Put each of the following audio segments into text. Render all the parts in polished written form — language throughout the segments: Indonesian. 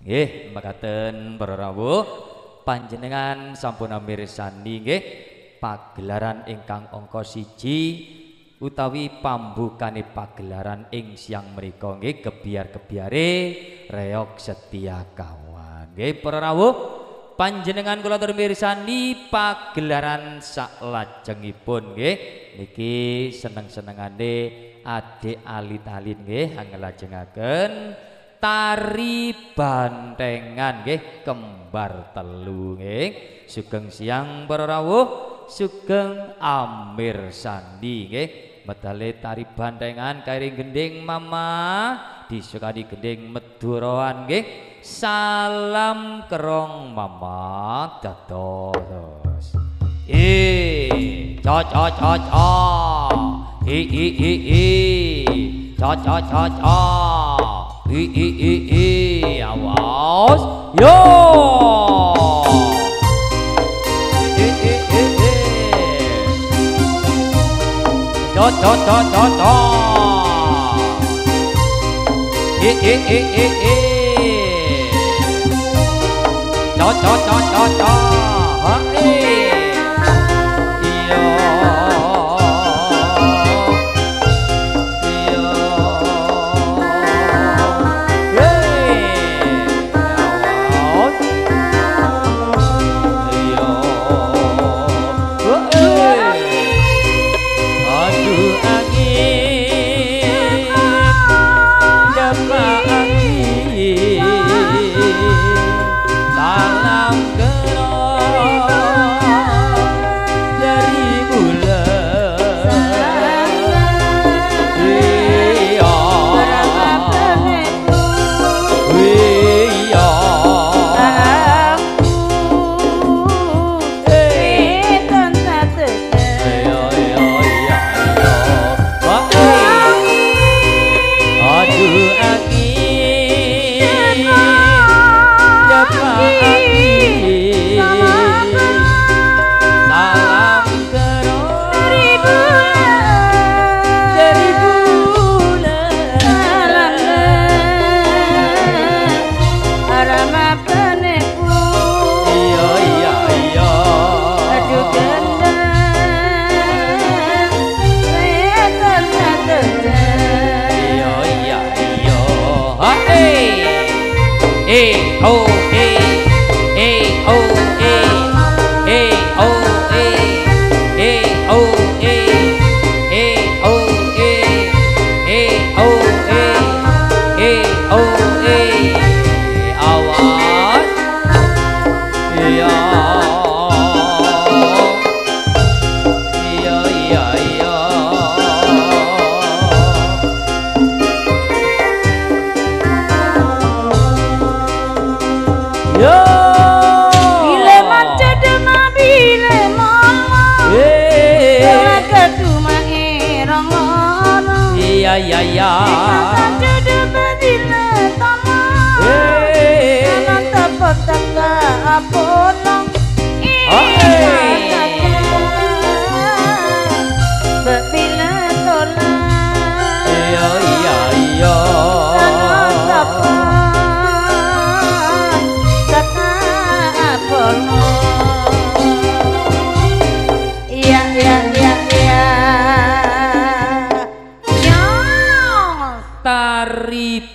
Nggih, mekaten para rawuh panjenengan sampun mirsani nggih pagelaran ingkang angka 1 utawi pambukane pagelaran ing siang menika nggih kebiar-kebiare reog setia kawan. Nggih para rawuh panjenengan kula mirsani pagelaran saklajengipun nggih niki seneng-senengane adik alit-alit nggih angelajengaken tari bantengan nggih kembar telu nggih sugeng siang para rawuh sugeng amirsani nggih medale tari bantengan kairing gending mama disukani gending meduroan nggih salam kerong mama dados awas yo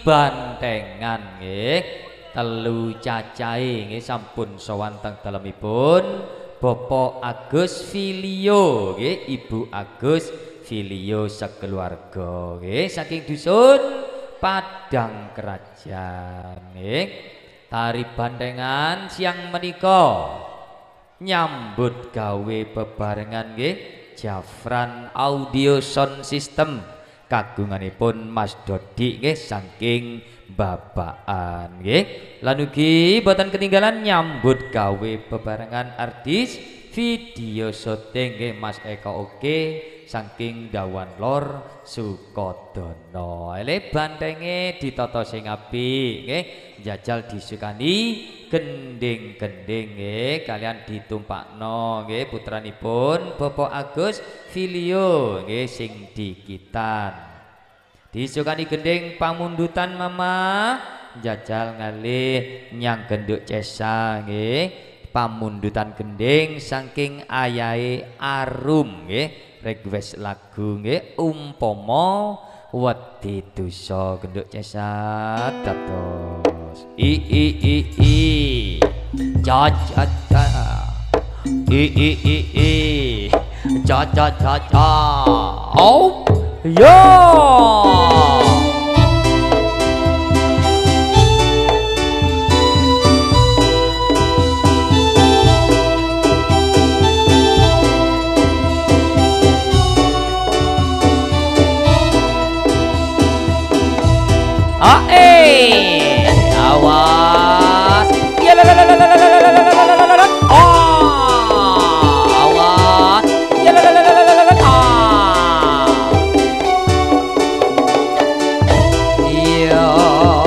bantengan nggih telu cacahe nggih sampun sowan teng dalemipun Bapak Agus Filio nggih Ibu Agus Filio sekeluarga nggih saking dusun Padang Kerajaan nggih tari bantengan siang menika nyambut gawe bebarengan nggih Jafran Audio Sound System kagunganipun Mas Dodi nggih saking babaan nggih lan ugi boten ketinggalan nyambut gawe bebarengan artis video syuting nggih Mas Eko Oke saking Dawan Lor Sukodono ele bantenge ditata sing apik nggih njajal disukani gending-gending nggih kalian ditumpakno nggih putranipun Bapak Agus Filio nggih sing dikitan disukani gending pamundutan mama jajal ngalih nyang genduk cesa nggih pamundutan gending saking ayahe Arum nggih request lagu nggih umpama wedi dosa genduk cesa dados i ja ja ja i ja ja ja ja oh yo awas ya la la la la la la la la la awas ya la la la la la la iya iya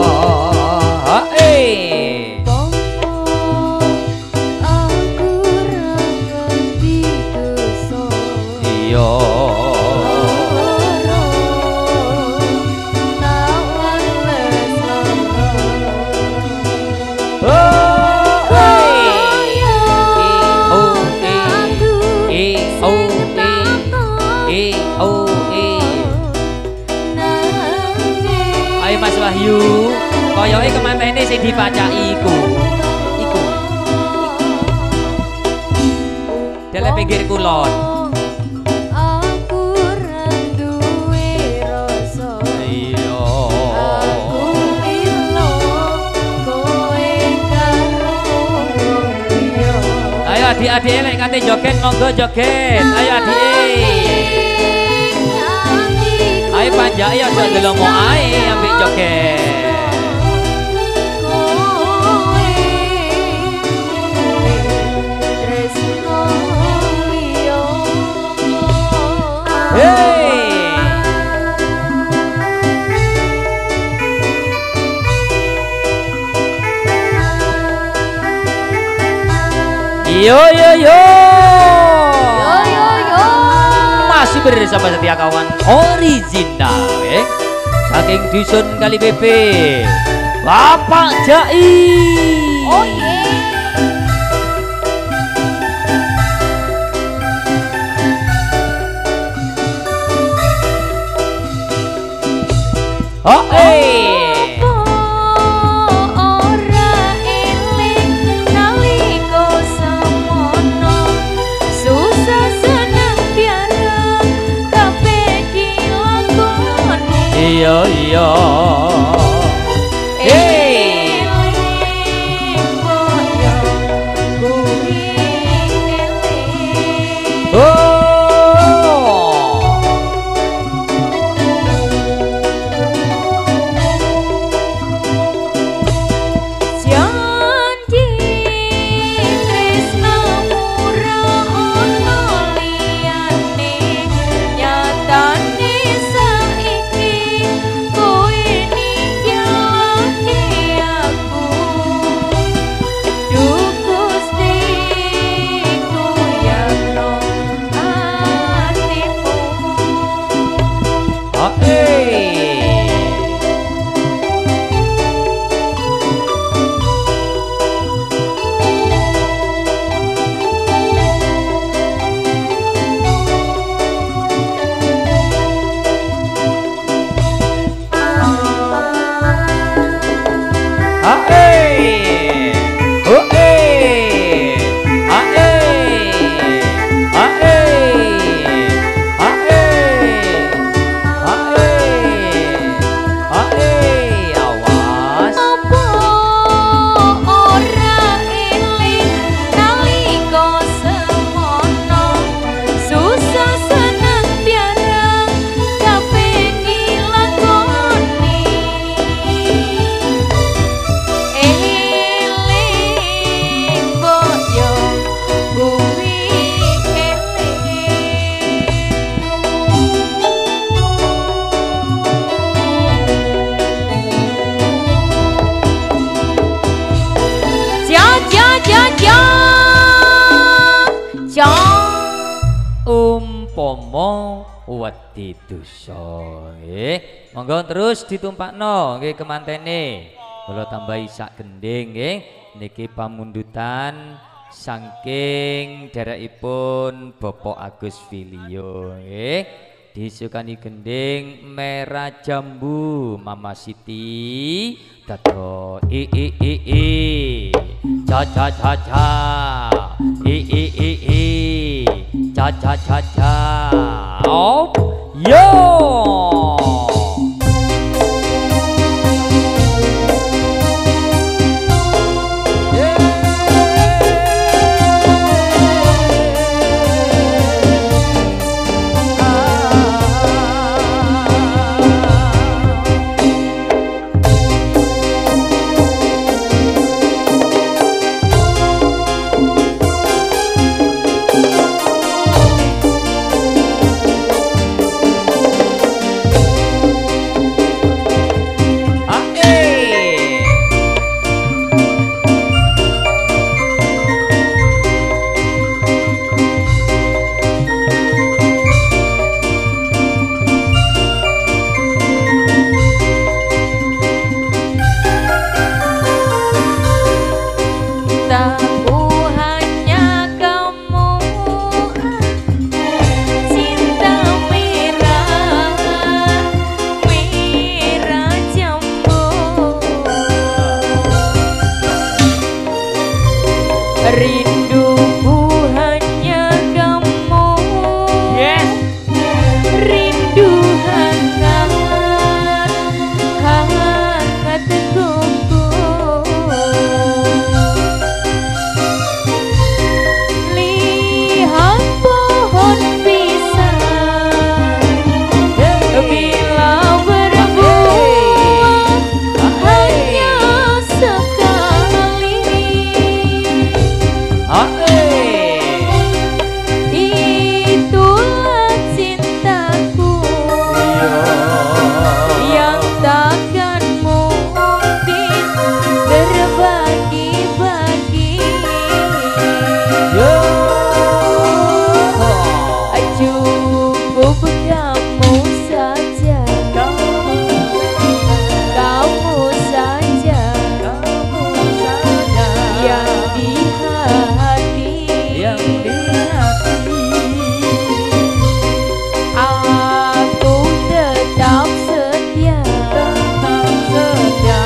Mas Wahyu koyoke kemantene sing dipacaki iku dele pinggir kulon aku ra duwe rasa iya aku lilo kowe karo iya ayo adik-adik lek kate joget monggo joget ayo adik ayo panjai aja ndelok ae ambek joget yo yo yo masih bersama setia kawan original saking dusun Kali Bebe Bapak Jai oh iya iya umpama wedi dosa nggih monggo terus ditumpakno nggih kemantene Kula tambahi sak gending nggih. Niki pamundutan saking derekipun Bapak Agus Filio nggih. Disukani gending merah jambu Mama Siti dato cha cha cha cha cha cha cha cha op yo. Rinduku hanya kamu, rindu hangat, hangat teguhku. Lihat pohon pisang bila berbuah hanya sekali. Itulah cintaku yang takkan mungkin terbagi-bagi. Cukup kamu saja, kamu saja yang di hati. Aku tetap setia, tetap setia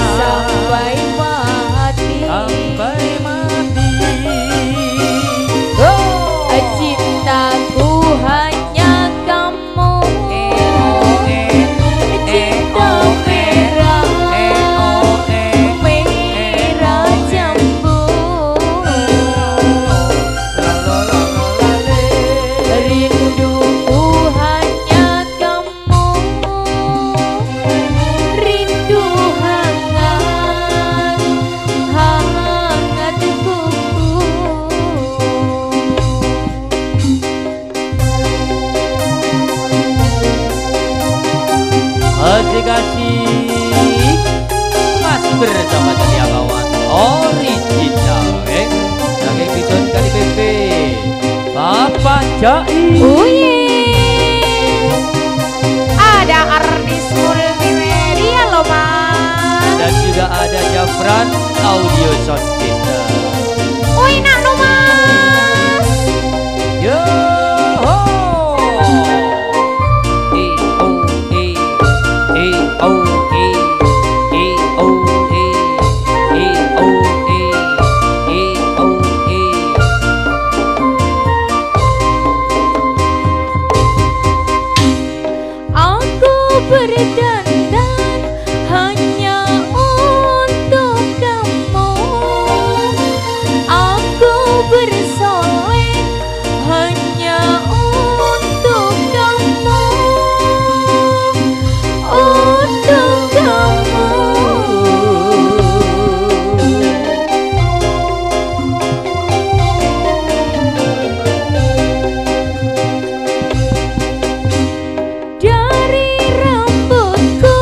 sampai mati. Cintaku hanya kamu, cinta merah, merah jambu. Rinduku hanya kamu, rindu hangat, hangat teguhku. Kasih masih bersama Celia Kawan original yang episode kali PP Papa Jai. Ada artis multimedia loh mas, Dan juga ada Jafran Audio Sound System. nak no mas. Yo ho. Aku berdandan hanya untuk kamu. Aku bersolek hanya untuk kamu, untuk kamu. Dari rambutku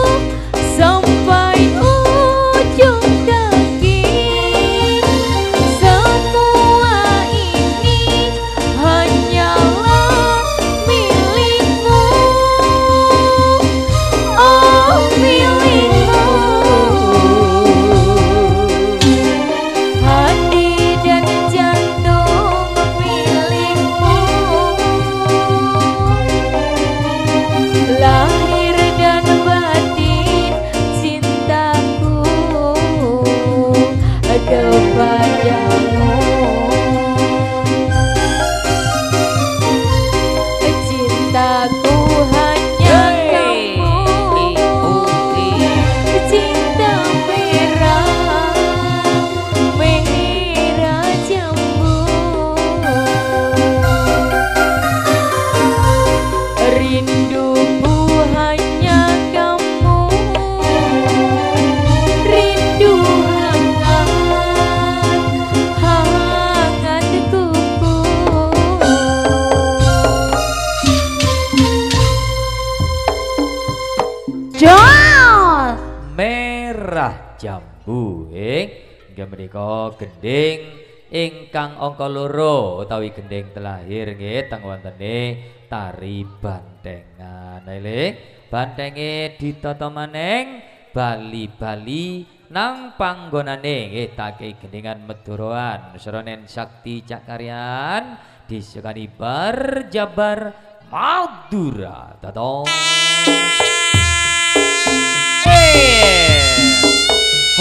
Dol. Merah jambu inggih menika gending ingkang angka loro utawi gending telahir nggih teng wontene tari bantengan. Nggih, bantenge ditata maneng bali-bali nang panggonane nggih take gendingan Medoroan Sronen Sakti Cakaryan disukani Barjabar Madura. Tato.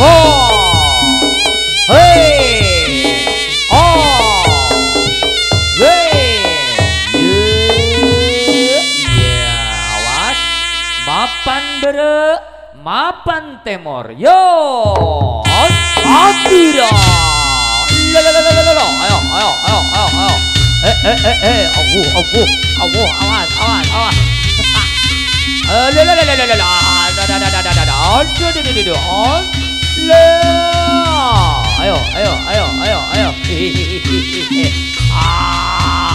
Ho. Hey. Oh. Awas. Mapan bere, mapan temor. Yo. Madura. Ayo. Awas.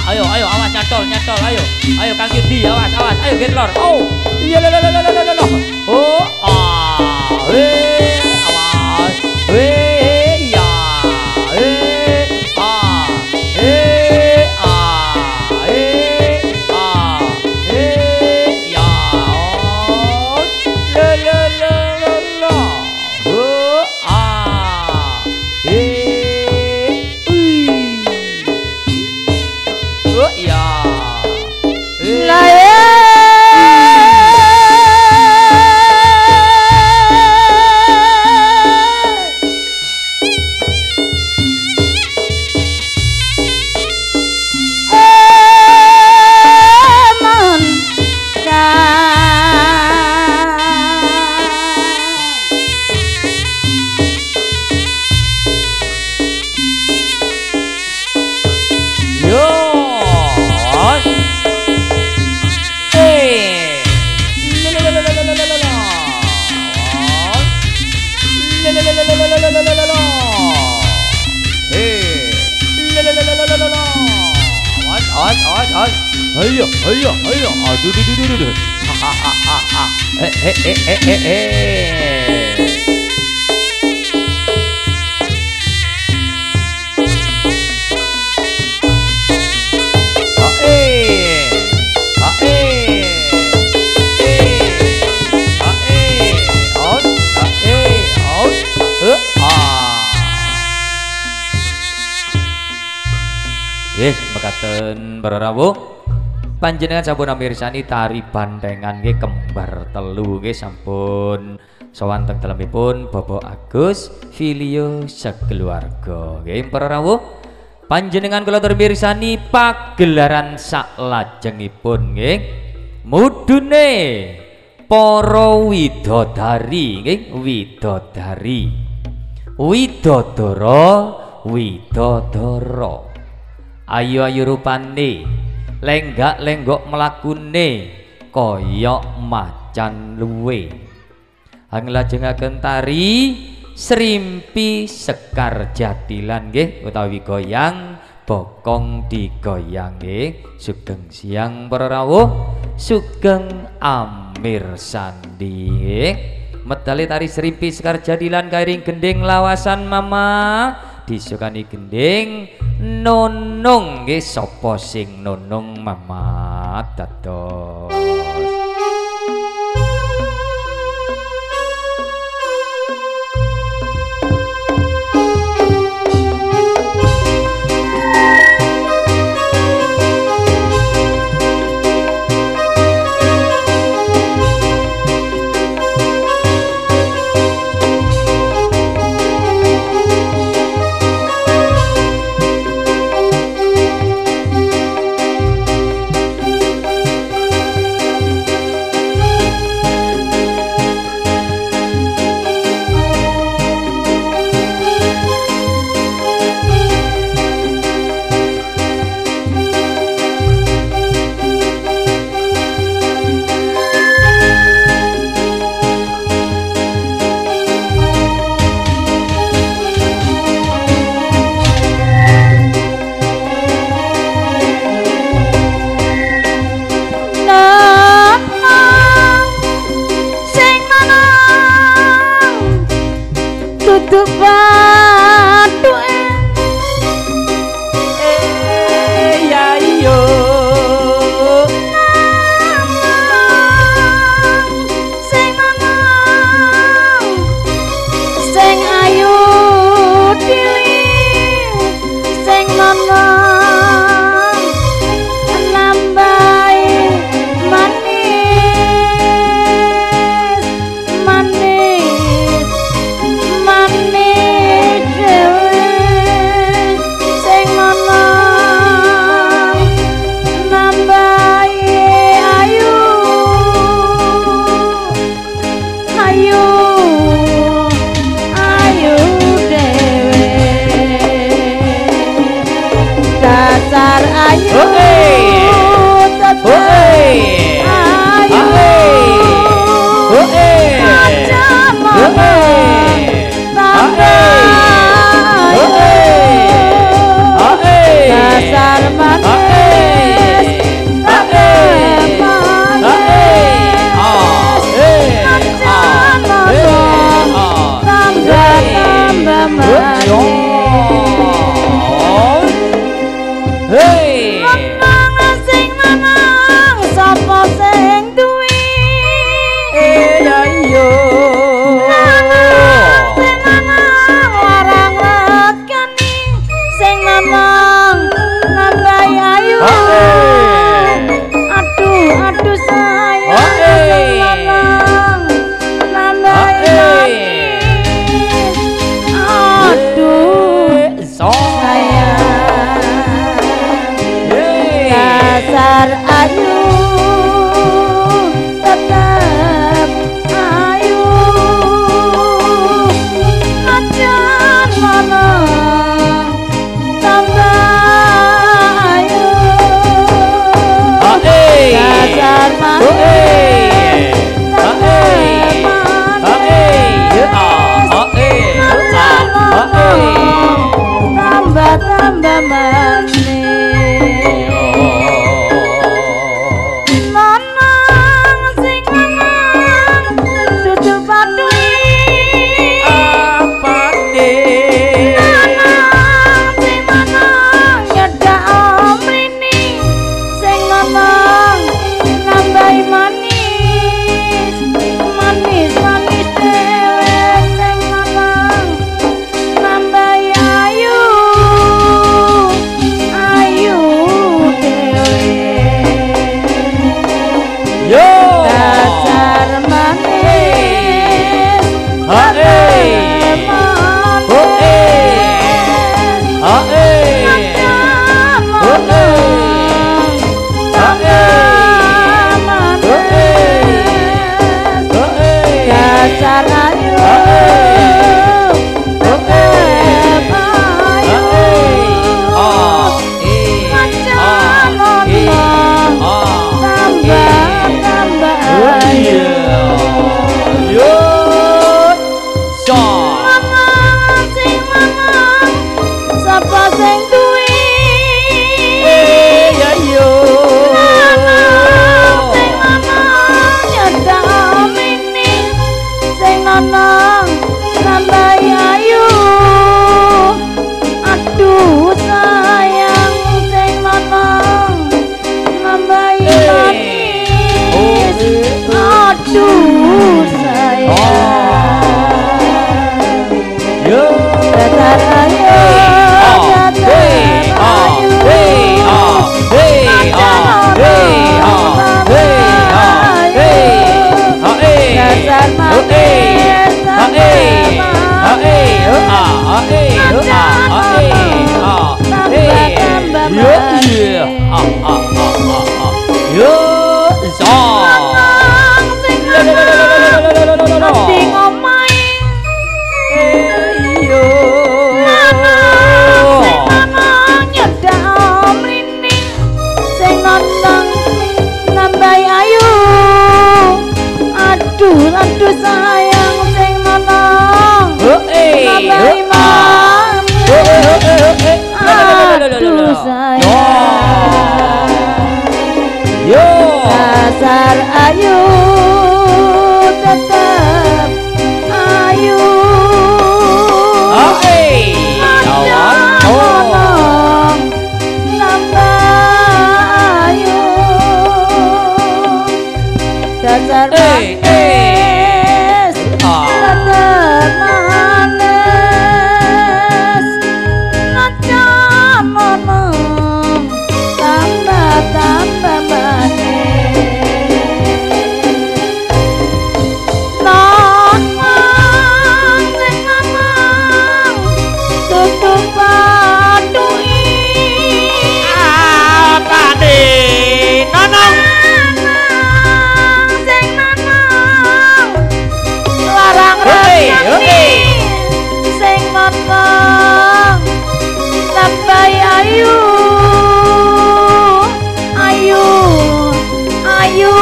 Ayo, awas nyantol, ayo Kang Yudi, awas, ayo Gerlor, oh, awas, ya, Ayo, aduh. Yes, mekaten para rawuh. Panjenengan sampun mirsani tari bantengan nggih kembar telu nggih sampun sowan teng dalemipun Bapak Agus Filio sakeluarga. Nggih para rawuh, panjenengan kula mirsani pagelaran saklajengipun nggih mudune para widodari nggih widodara ayu rupane lenggak-lenggok melakune koyok macan luwe. Anglajengaken tari Srimpi Sekar Jatilan nggih utawi goyang bokong digoyang nggih. Sugeng siang para rawuh, sugeng amir sandi nggih. Medale tari Srimpi Sekar Jatilan kairing gending lawasan mama disukani gending nunung nggih. Sapa sing nunung mama dados duduk batu ya yo sing lanang sing ayu dili sing lanang nambahi manis manis manis dhewe sing lanang nambahi ayu ayu ayu dhewe dasar ayu tetep ayu dasar manis tambah Hey, lanang sing lanang sapa sing duwe ya yo. sing lanang larang regani sing lanang nambahi ayu aduh aduh sayang sing lanang nambahi manis aduh sayang dasar ayu tetap ayu ajan lanang tambah ayu dasar manis tambah manis lanang sing lanang duduk batu lanang sing lanang nyedak omrini sing lanang nambahi manis manis manis dhewe sing lanang nambahi ayu ayu dhewe dasar manis dasar ayu tetep ayu tambah ayu lanang sing lanang sapa sing duwe lanang sing lanang nyedak omini sing lanang nambahi ayu aduh sayang sing lanang nambahi manis aduh sayang dasar ayu dasar manis lanang sing lanang ati ngomahe lanang sing lanang nyedak omrini sing lanang nambahi ayu aduh aduh sayang sing lanang nambahi manis aduh sayang dasar ayu tetap ayu dasar manis dasar manis najan monom tambah manis nang sing ngomong tutup patui Pade nonong sing nonong larang rasane sing ngomong lebay ayu ayu ayu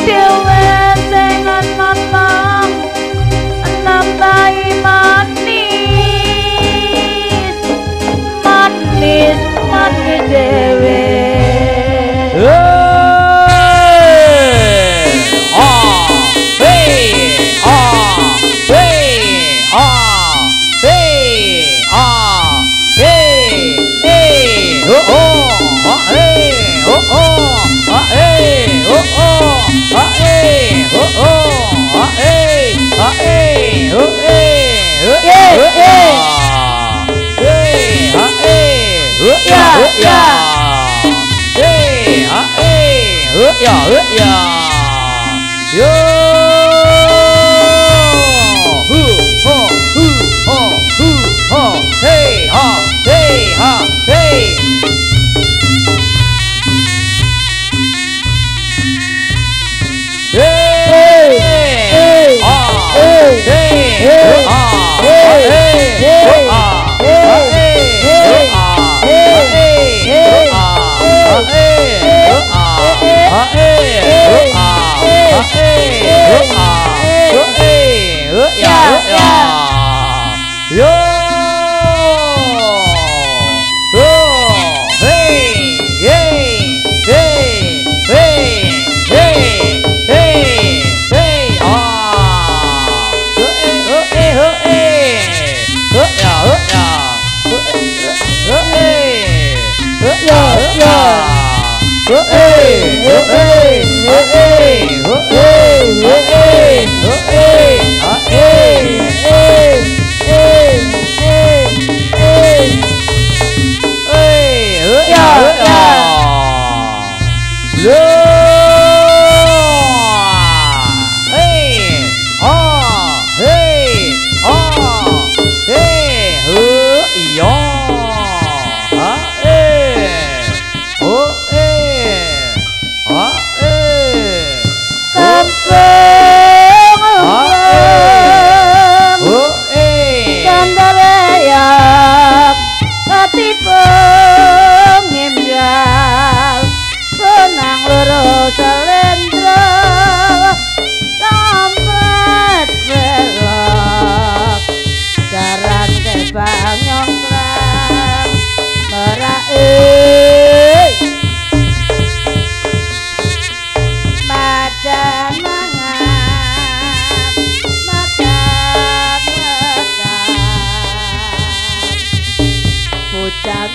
dhewe sing ngomong lebay manis manis manis dhewe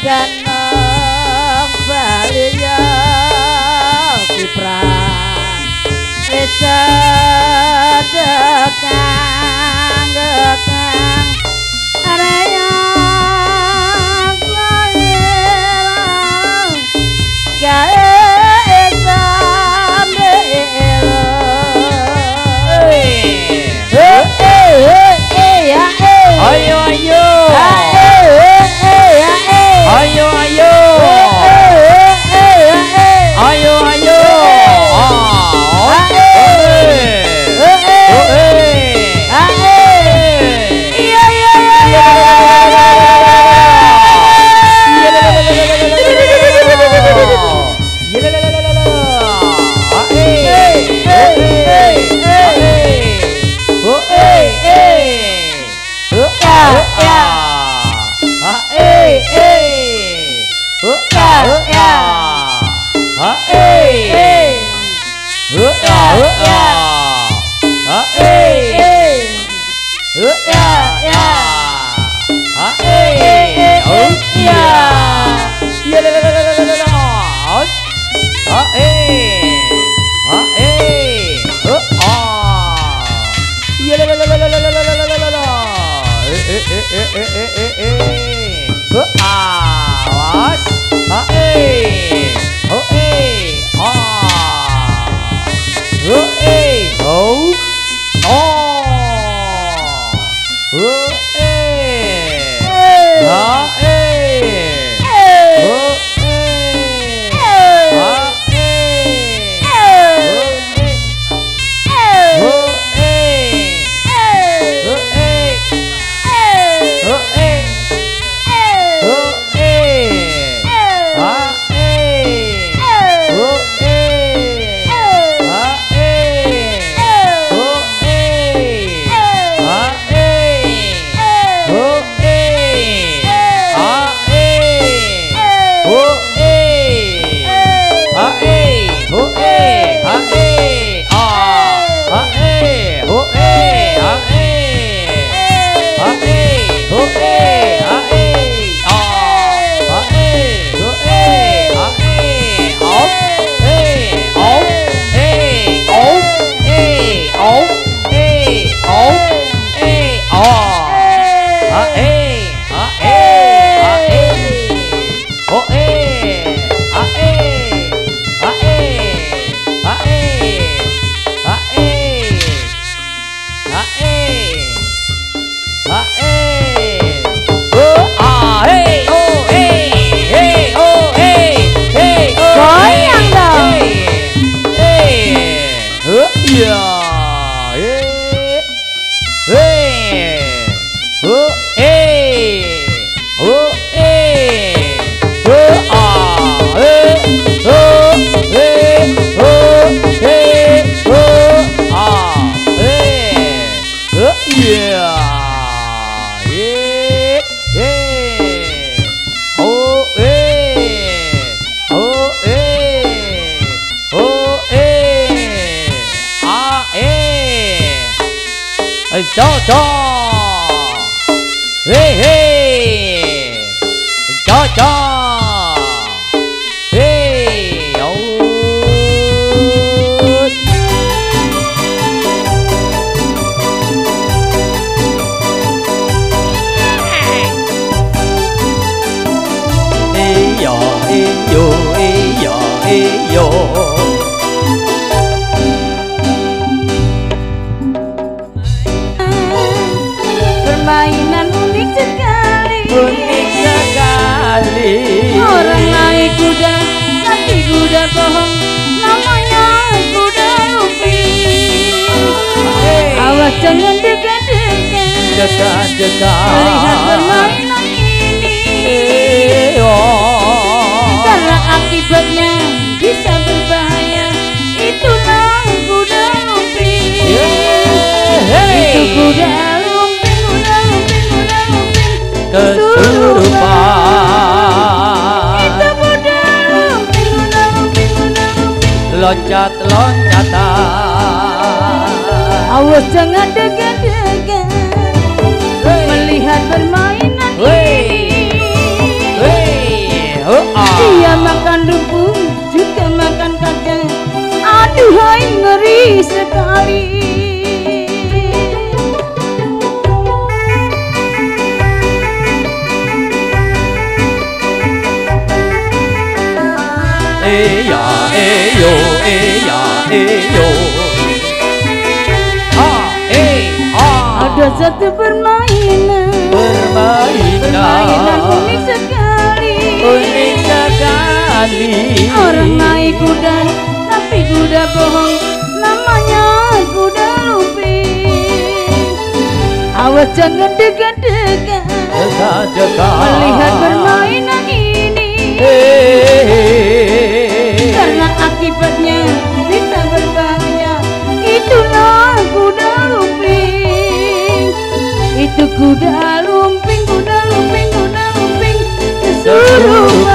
ganong baliya kiprang bisa dekang gekang araya bayang gae sambelo ayo ayo ayo ayo Jojo hei hei Jojo hei yo iyo iyo iyo permainan unik sekali, unik sekali. Orang naik kuda tapi kuda bohong, namanya kuda lumping. Awas jangan dekat-dekat, Dekat-dekat melihat permainan ini, karena akibatnya bisa berbahaya. Itulah kuda lumping. Itu kuda lumping, kuda lumping, kuda lumping kesurupan. Itu kuda lumping, kuda lumping, kuda lumping loncat-loncatan. Awas jangan dekat-dekat, melihat permainan ini. Dia makan rumput juga makan kacang. Aduhai ngeri sekali. Eya eyo eya eyo Ada satu permainan unik sekali, unik sekali. Orang naik kuda tapi kuda bohong, namanya kuda lumping. Awas jangan dekat-dekat, Dekat-dekat melihat permainan ini, karena akibatnya bisa berbahaya. Itulah kuda lumping. Itu kuda lumping, kuda lumping, kuda lumping kesurupan.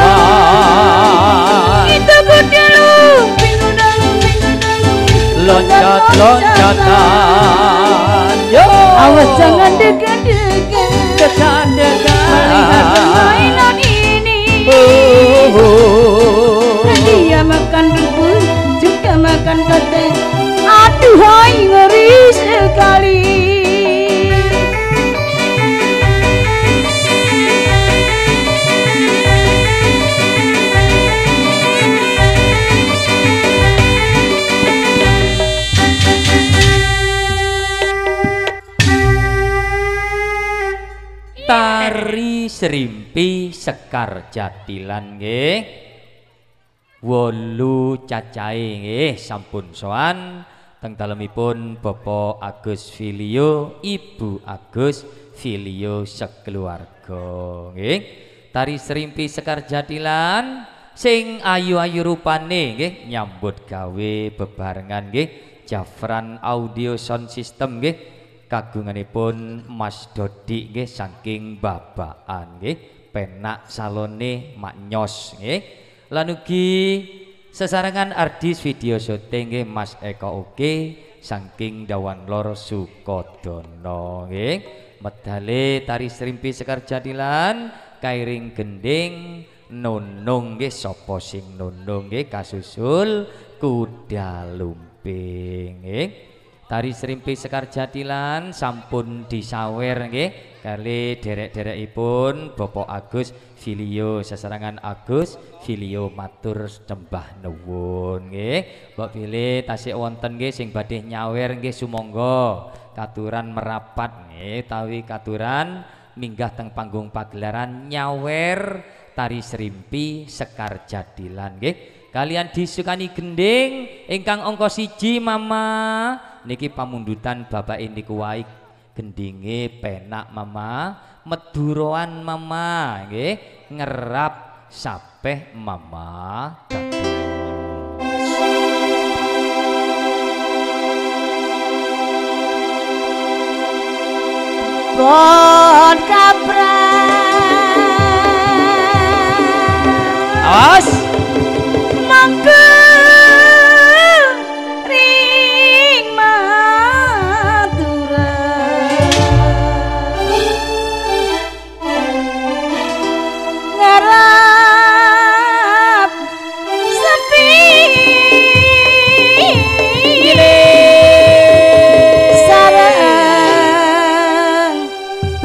Itu kuda lumping, kuda lumping, kuda lumping loncat-loncatan. Yo, awas jangan dekat-dekat, dekat-dekat melihat permainan ini. Dia makan rumput juga makan kacang. Aduhai ngeri sekali. Tari Serimpi Sekar Jatilan nggih. Wolu cacahe nggih sampun sowan teng dalemipun Bapak Agus Filio, Ibu Agus Filio sekeluarga nggih. Tari Serimpi Sekar Jatilan sing ayu-ayu rupane nggih nyambut gawe bebarengan nggih Jafran Audio Sound System nggih. Kagunganipun Mas Dodi nggih saking babaan nggih penak salone Mak Nyos nggih. Lan ugi sesarengan artis video syuting nggih Mas Eko Oke saking Dawan Lor Sukodono nggih. Medale Tari Serimpi Sekar Jatilan kairing gending nunung nggih sapa sing nunung nggih kasusul kuda lumping nggih. Tari Serimpi Sekar Jatilan sampun disawer nggih kali derek-derekipun Bapak Agus Filio sesarangan Agus Filio matur sembah nuwun nggih. Mbok pilih tasik wonten nggih sing badhe nyawer nggih sumangga katuran merapat nggih tawi katuran minggah teng panggung pagelaran nyawer Tari Serimpi Sekar Jatilan nggih. Kalian disukani gending ingkang angka 1 Mama. Niki pamundutan bapak niku wae gendinge penak Mama, meduroan Mama nggih, ngerap sapeh Mama. Bon kaprak awas mangke ring maturah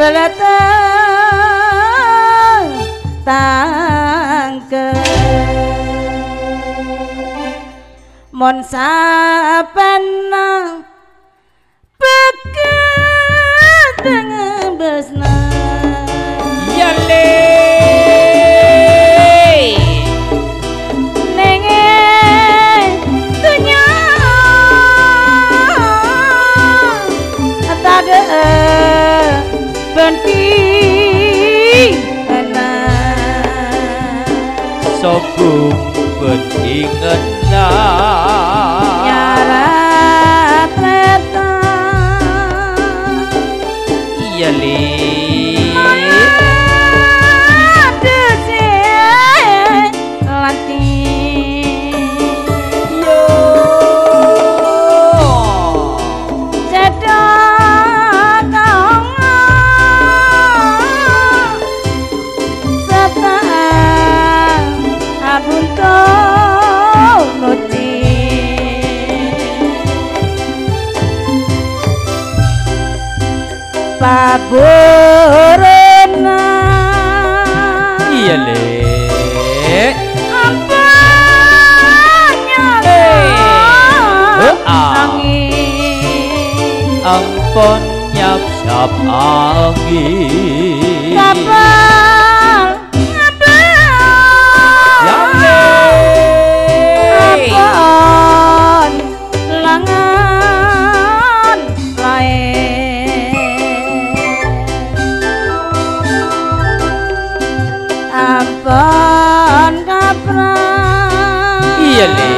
beleteng tangke mon sapena peket ngebesna ya le nenge dunya tade benti sokung beningenan nyarat reta iya li dese lati yo cedak kaonga serta abunto nuti paburena iya le ampanya angin ampun nyap sap angin kapal ya le ampun langan lae ampun kapal iya le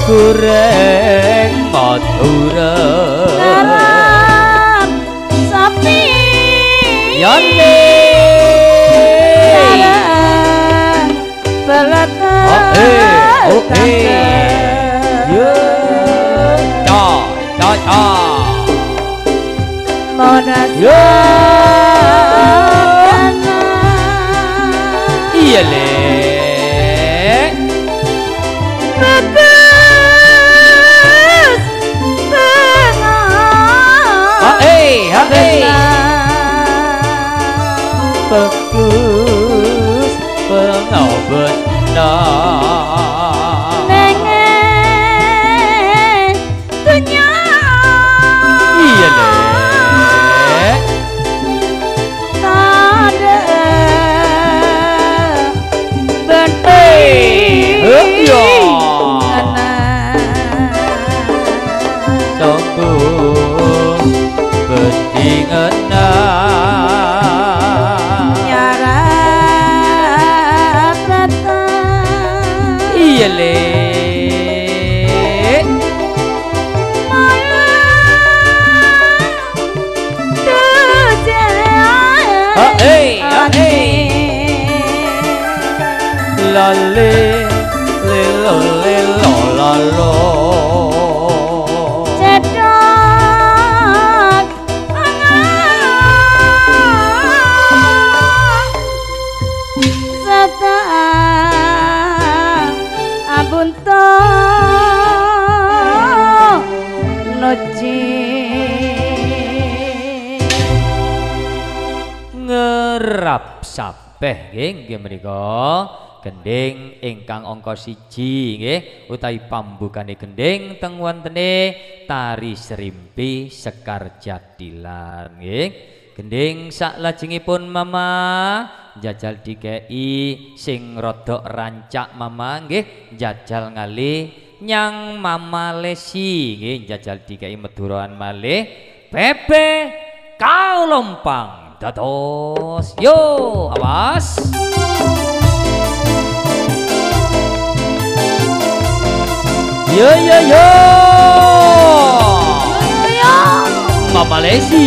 goreng madura garam sapi ya le beleteng yo cha monas yo iya le bagus pengau benar nenge dunya iya le tade benti yo ana sungguh beningenan iya le la le lo la lo cedak serta abunto noci ngerap sapeh nggih menika gending ingkang angka 1 nggih utawi pambukane gending teng wontene tari Serimpi Sekar Jatilan nggih gending saklajengipun mama jajal dikei sing rada rancak mama nggih jajal ngalih nyang mama lesi nggih jajal dikei meduroan malih pepe kau lompang dados yo awas yo yo yo mama lesi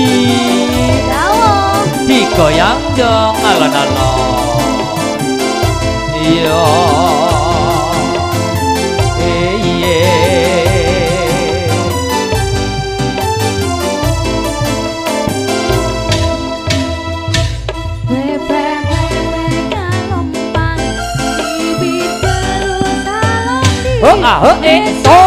digoyang dong alon-alon iya Oh ah so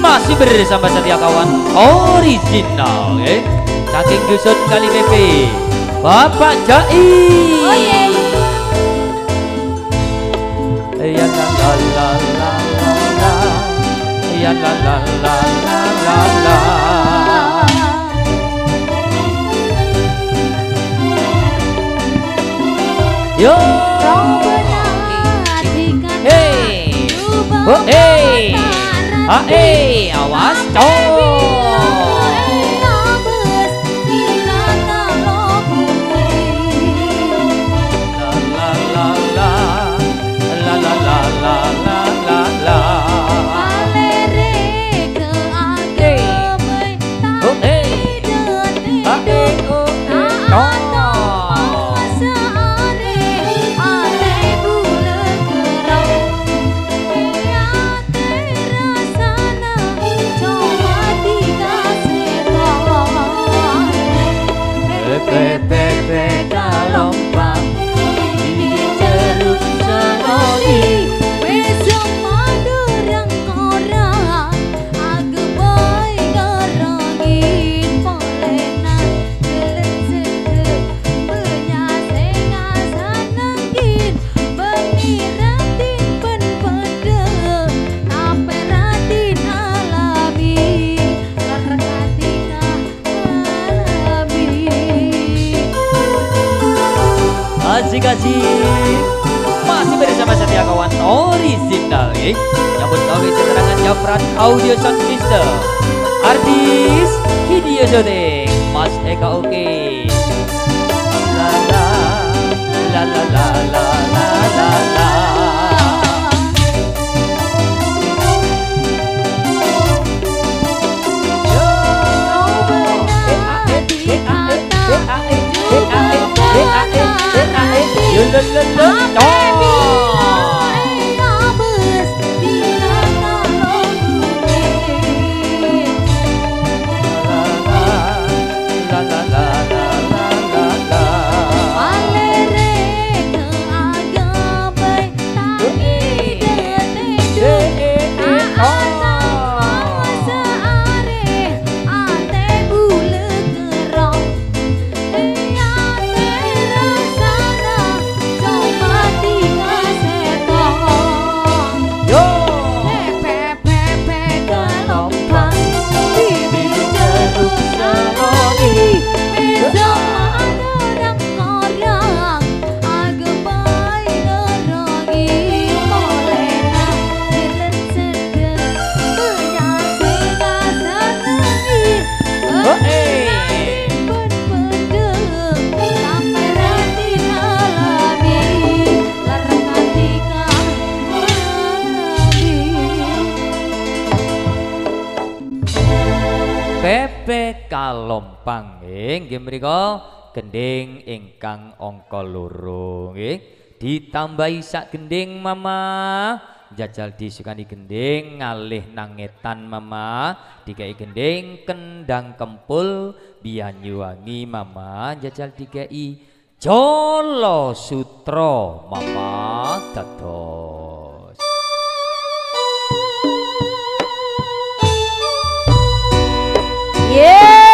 masih bersama setia kawan original saking dusun Kali Pepe Bapak Jai. Oh yeah. Ya la la la la la ya la la la la la yo hey oh hey awas kasih masih bersama setia kawan original nyambut gawe keterangan Japran audio sound system artis video syuting Mas Eka Oke la la la la la la la la Pepe Kalompang nggih mriku gending ingkang angka 2 nggih ditambahi sak gending mama jajal disukani gending ngalih nangetan mama dikai gending kendang kempul Banyuwangi mama jajal dikai Jolo Sutra mama dados yeah.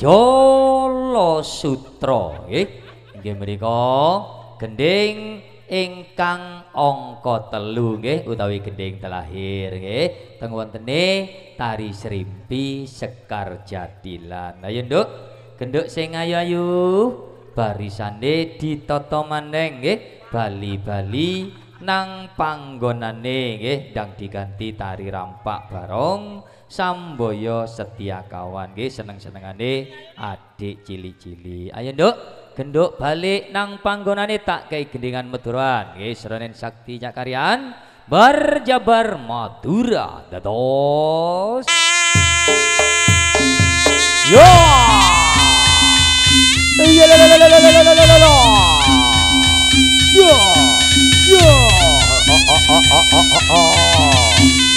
Jala Sutra nggih. Inggih menika gending ingkang angka 3 nggih utawi gending telahir nggih. Teng wontene tari Srimpi Sekar Jadilan. Ayo Nduk, genduk sing ayu-ayu barisane ditata maneng nggih. Bali-bali nang panggonane nggih ndang diganti tari rampak barong Sambaya Setia Kawan nggih seneng-senengane adik cili-cili. Ayo Nduk, genduk balik nang panggonane tak kei gendingan Maduran nggih sronen sakti nyakaryan Barjabar Madura dados yo iya la la la la la la la la yo yo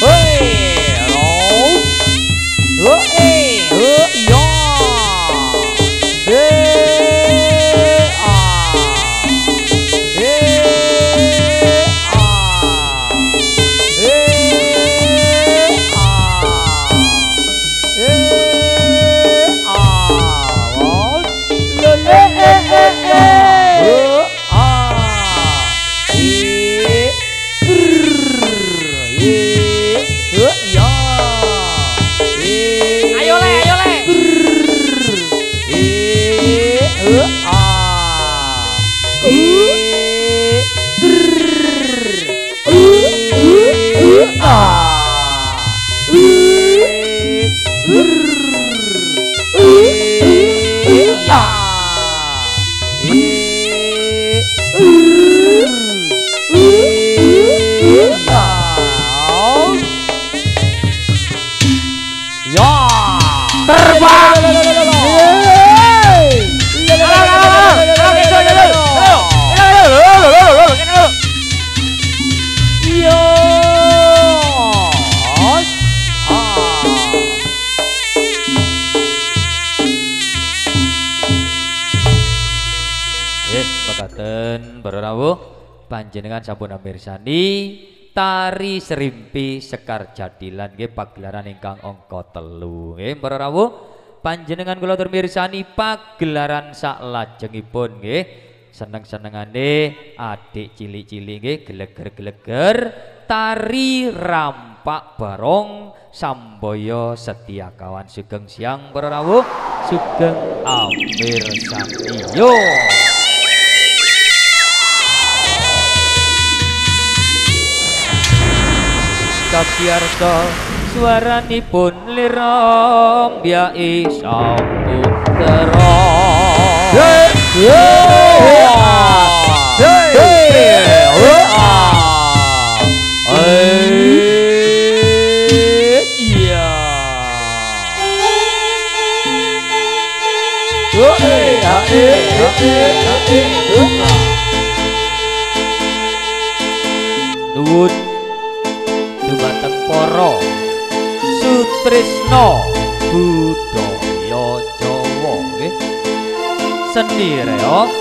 hey ro yo panjenengan sampun mirsani tari Srimpi Sekar Jadilan nggih pagelaran ingkang angka 3 nggih para rawuh panjenengan kula tur mirsani pagelaran saklajengipun nggih seneng-senengane adik cilik-cilik nggih geleger-geleger tari rampak barong Sambaya Setia Kawan sugeng siang para rawuh sugeng mirsani yo Kapiarsa suaranipun liram biai saputra nuwun dumateng para sutresna budaya Jawa nggih seni reog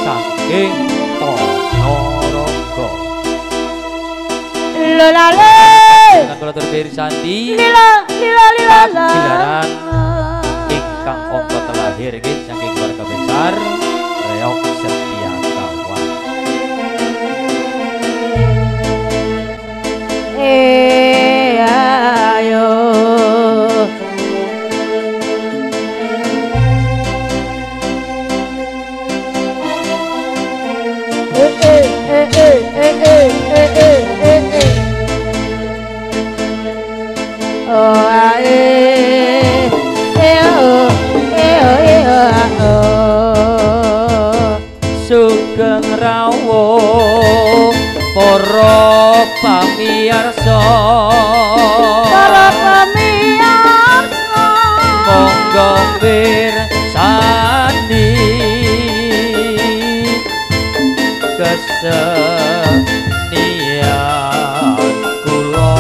saking Ponorogo lolale dengan kula tur pirsani lila lila lila pagelaran ingkang angka telahir nggih saking keluarga besar reog Setia Kawan ayo sugeng rawuh para pamirsa monggo mirsani kesenian kula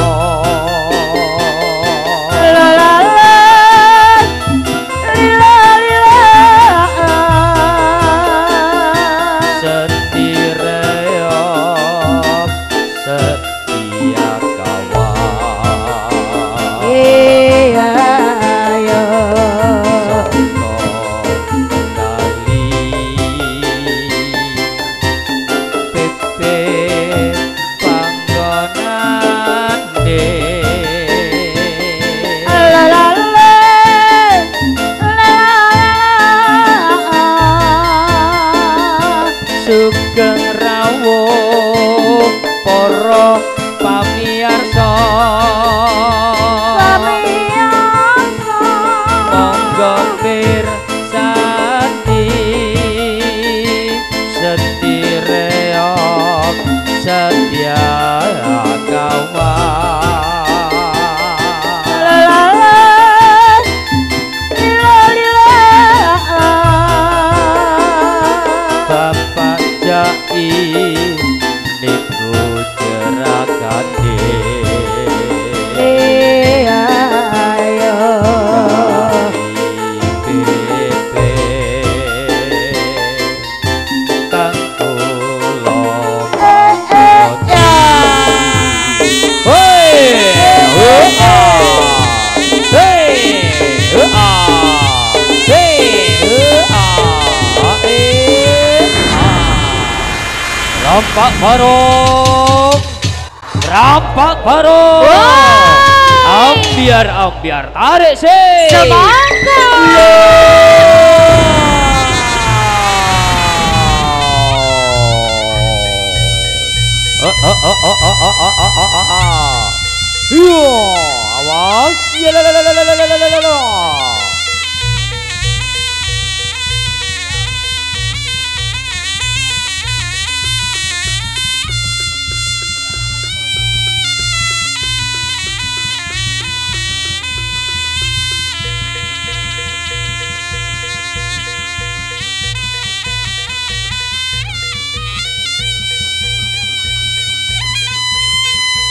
rampak barong, rampak barong. Ambiar ambiar tarik sih. Iya, awas. Ya la la la la la la la la la.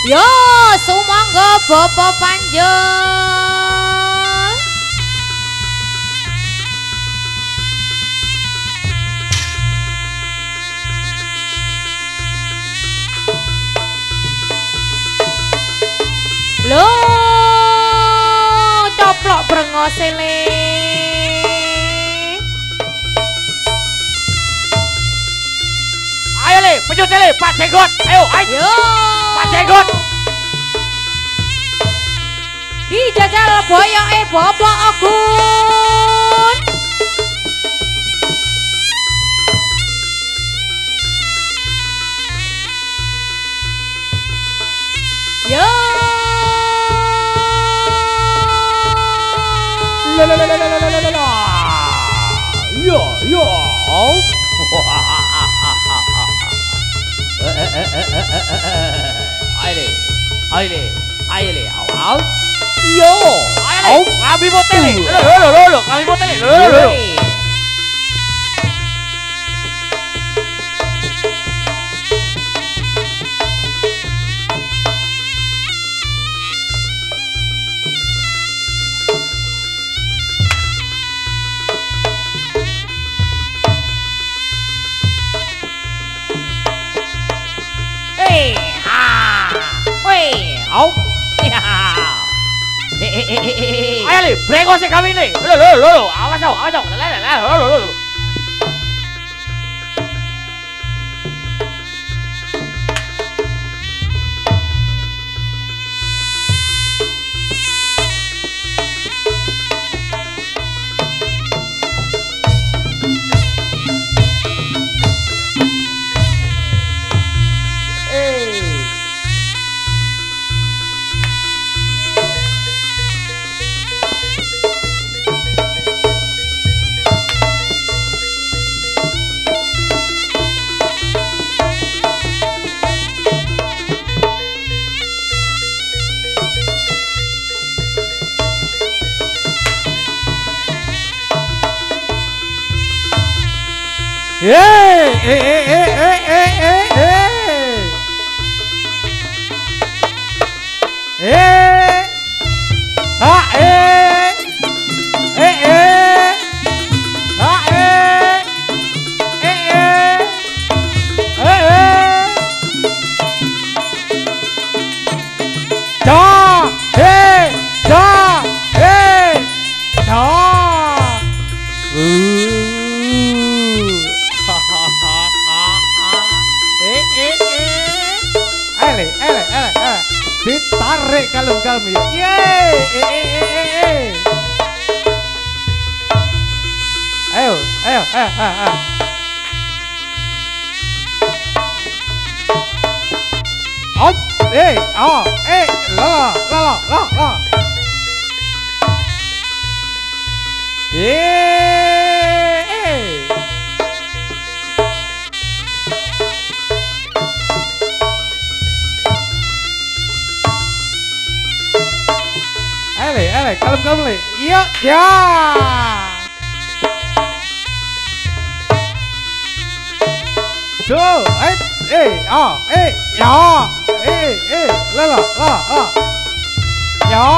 Yo, sumangga Bapak Panjang. Lo, coplok brengosele. Ayo le, penjut le, Pak Jenggot. Ayo, ayo. Yo, Pak Jenggot. dijajal boyoke Bapak Agun. Yo, La la la la la la la la. Yo, yo. Ayo le, ayo le, ayo le, awas. Yo, ayo le, kami bote le. Lo, kami bote le. Lo. Ayo le, brengos kami le. Lo, awas tau, awas tau. Lo. Ditarik kalem-kalem yuk. Ayo. Op, la. Kalem-kalem le. Iya, ya. Tuh, la. Ya.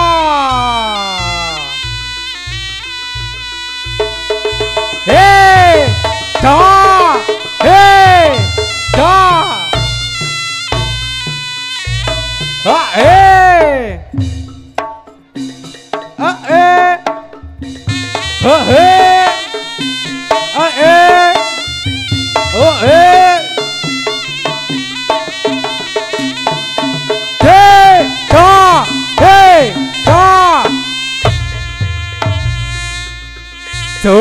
Cuy.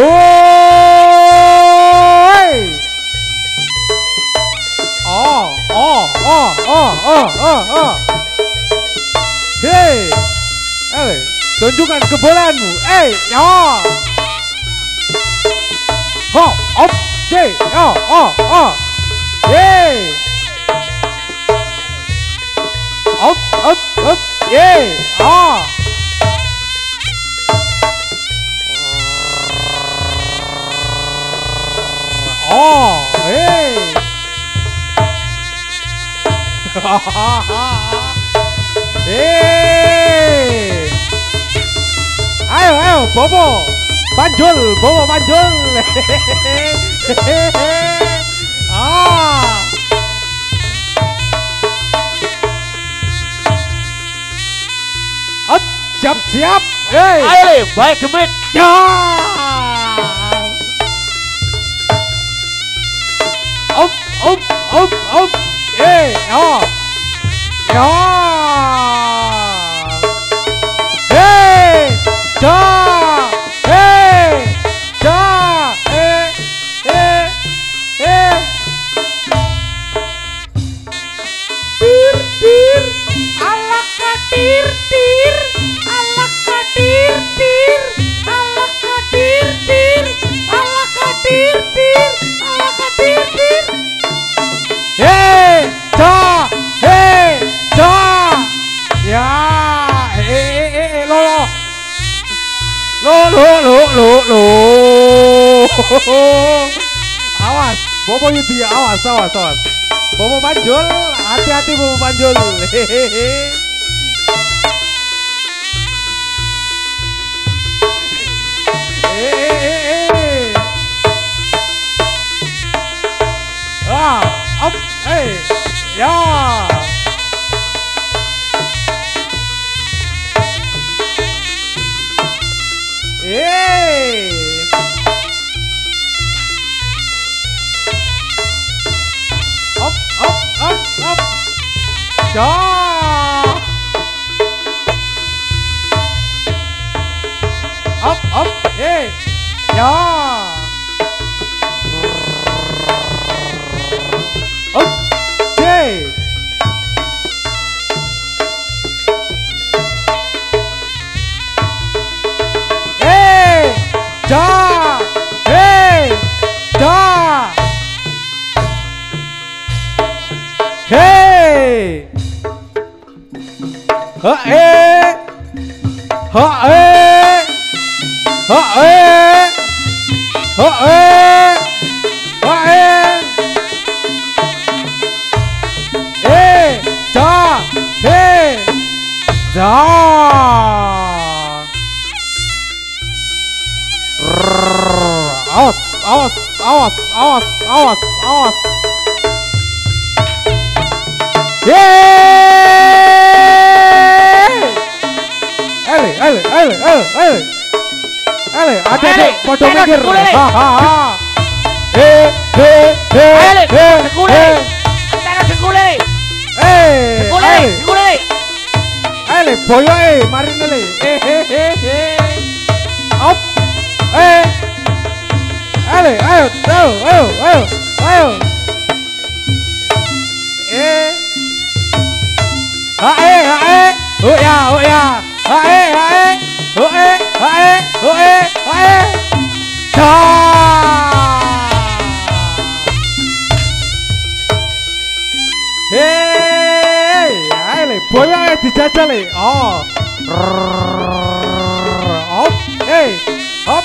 Oh. Hei. Tunjukkan kebolehanmu. Ya. Ho, op, J, Yeay. Up, yeay, hey. Hey. Ayo, Bobo. Panjul. Siap. Hey. Ayo Le, baik gemit. Ya. Up. Hey, ya. Hey, da. Lo. Awas, Bobo Yudi, awas. Bobo Panjul, hati-hati Bobo Panjul. Up, ya. Up. Ja. Up. Hey. Ja. Up. J. Hey. Ja. Hey. Ja. Hey. Awas. Ale, ada podo mikir. Sekule. Ale, boyo mari nele. Op. Ale, ayo. Oh ya. Hei, boyo dijajal le. Hop.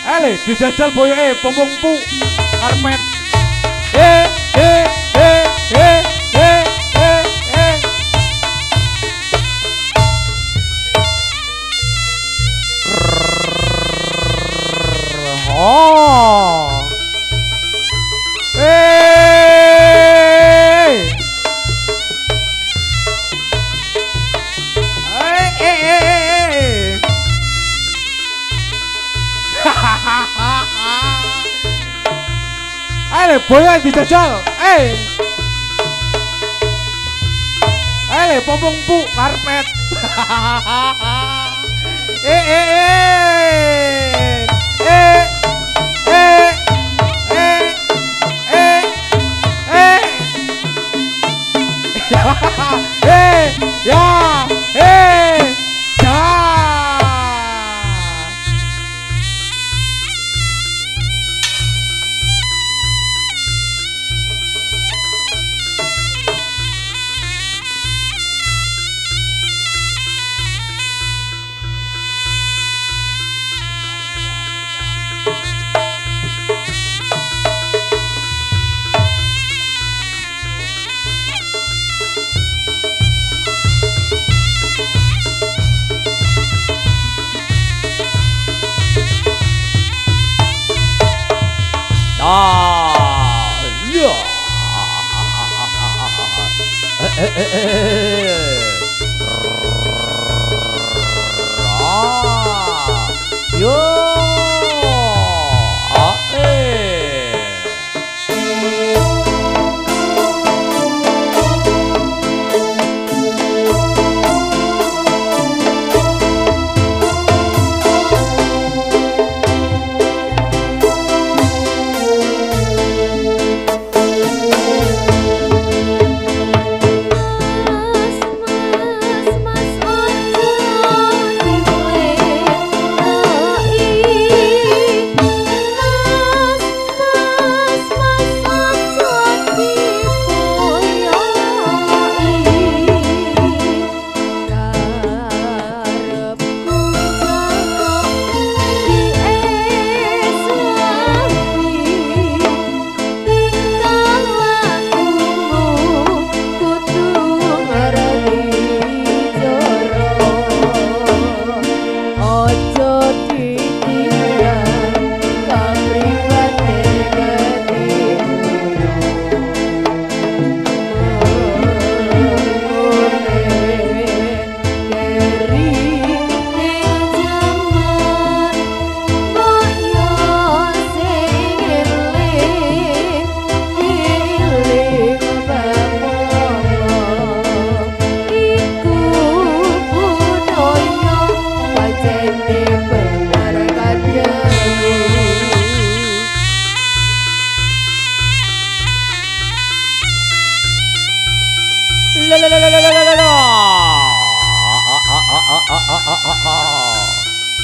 Ale, dijajal boyo pompongpu karpet. Ale, boyo dijajal. Ale, pompongpu karpet. Ya, ya. Ya. Yo.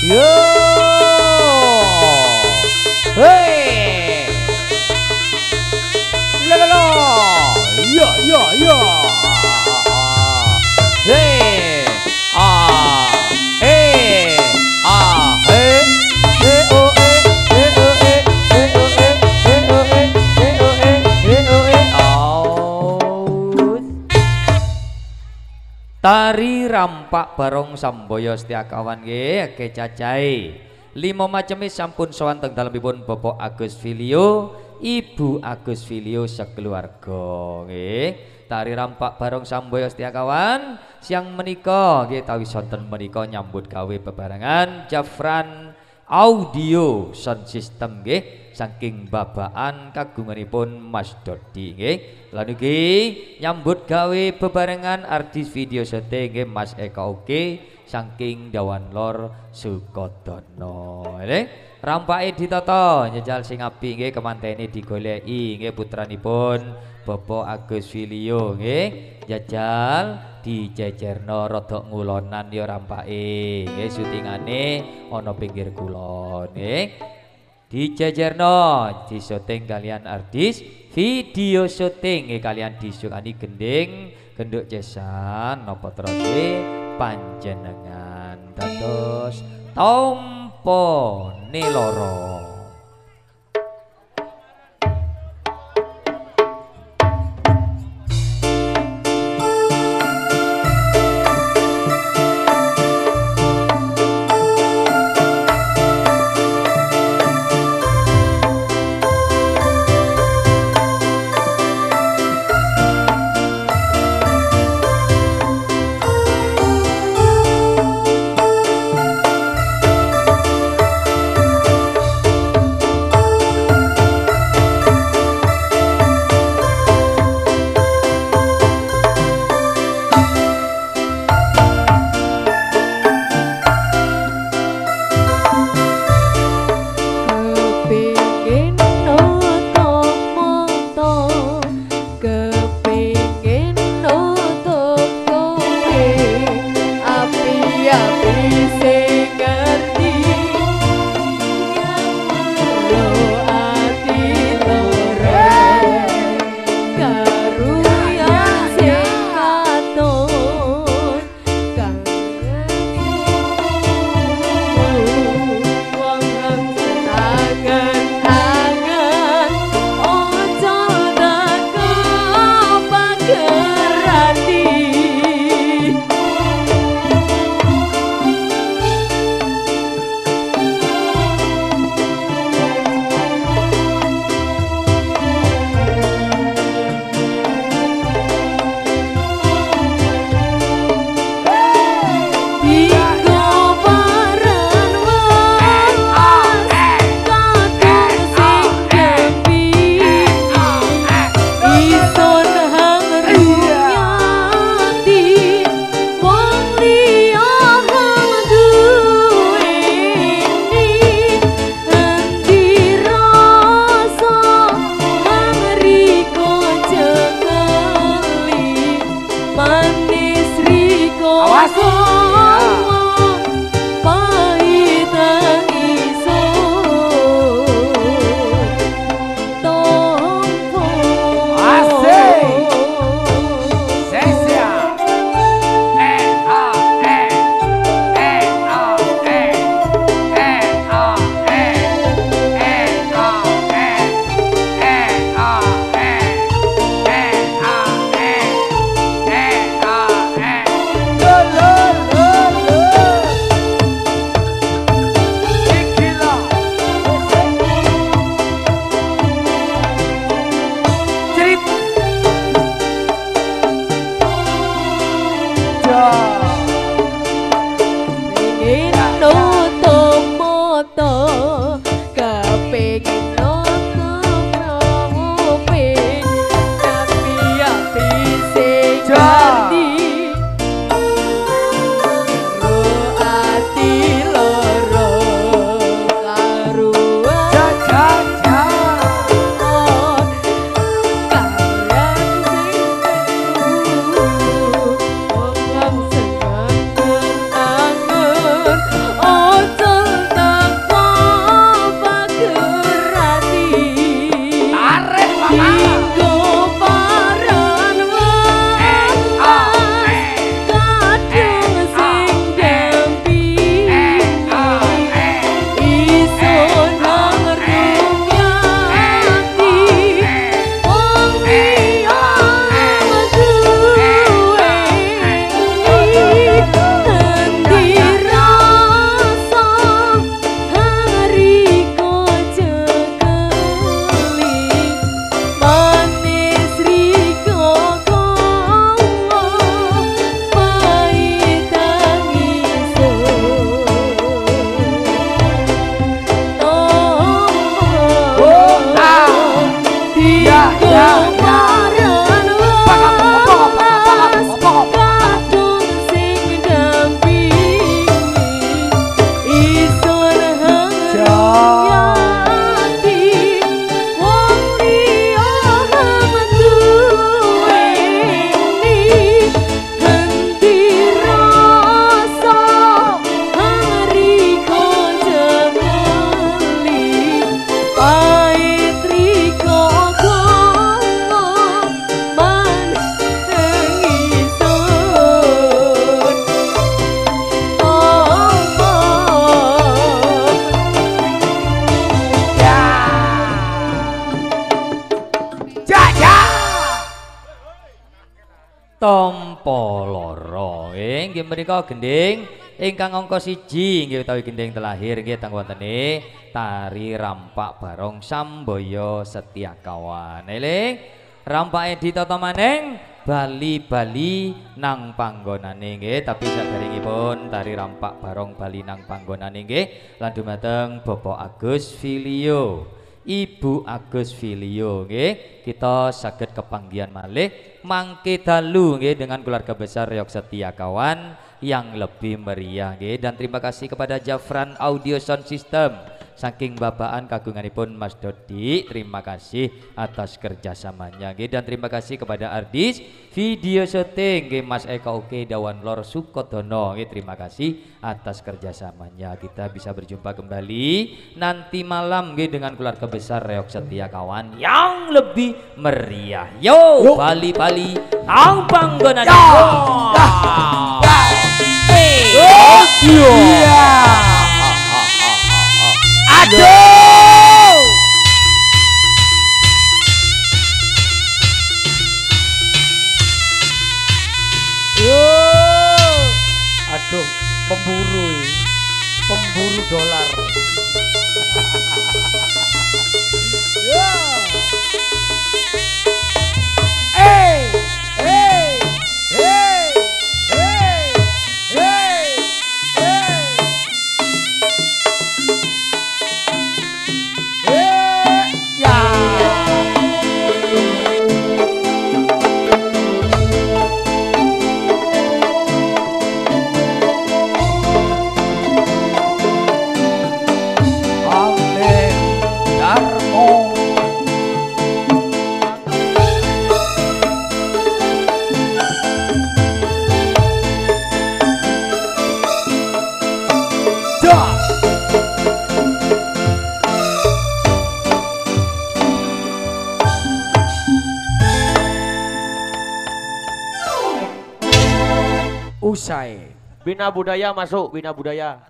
Yo. Hey. La la la. Yo yo yo. Hey. Ah. Hey. Ah. Hey. Hey oh hey. Hey oh hey. Hey oh hey. Hey oh hey. Hey oh hey. Hey oh hey. Tari rampak barong Samboyo Setiakawan nggih ake cacai 5 macem sampun sowan teng dalemipun Bapak Agus Filio, Ibu Agus Filio sekeluarga nggih. Tari rampak barong Samboyo Setiakawan siang menika nggih tawi sonten menika nyambut gawe bebarengan Jafran Audio Sound System nggih saking babaan kagunganipun Mas Dodi nggih. Lan nggih nyambut gawe bebarengan artis video syuting nggih Mas Eka Oke saking Dawan Lor Sukodono. Nggih rampake ditata njajal sing apik nggih kemantene digoleki nggih putranipun Bapak Agus Filio nggih jajal dijejerno rada ngulonan ya rampake nggih syutingane ana pinggir kulon nggih. Dijejerno di syuting kalian artis video syuting kalian disukani gending genduk cesan napa terus panjenengan dados tompo neloro. Tompo loro nggih menika gending ingkang angka 1 nggih utawi gending telahir nggih teng wontene tari rampak barong Sambaya Setyakawan. Eling rampake ditata maneng bali-bali nang panggonane nggih, tapi saderengipun tari rampak barong bali nang panggonane nggih lan dumateng Bapak Agus Filio, Ibu Agus Filio nggih, kita saged kepanggihan malih mangke dalu nggih dengan keluarga besar Reog Setyakawan yang lebih meriah nggih, dan terima kasih kepada Jafran Audio Sound System saking babaan kagunganipun Mas Dodi. Terima kasih atas kerjasamanya nggih, dan terima kasih kepada artis video syuting nggih Mas Eka Oke Dawan Lor Sukodono nggih. Terima kasih atas kerjasamanya. Kita bisa berjumpa kembali nanti malam nggih dengan keluarga besar Reok Setia Kawan yang lebih meriah. Yo, Bali-Bali ang panggonan. Aduh. Aduh, pemburu dolar. Usai. Bina budaya masuk, bina budaya.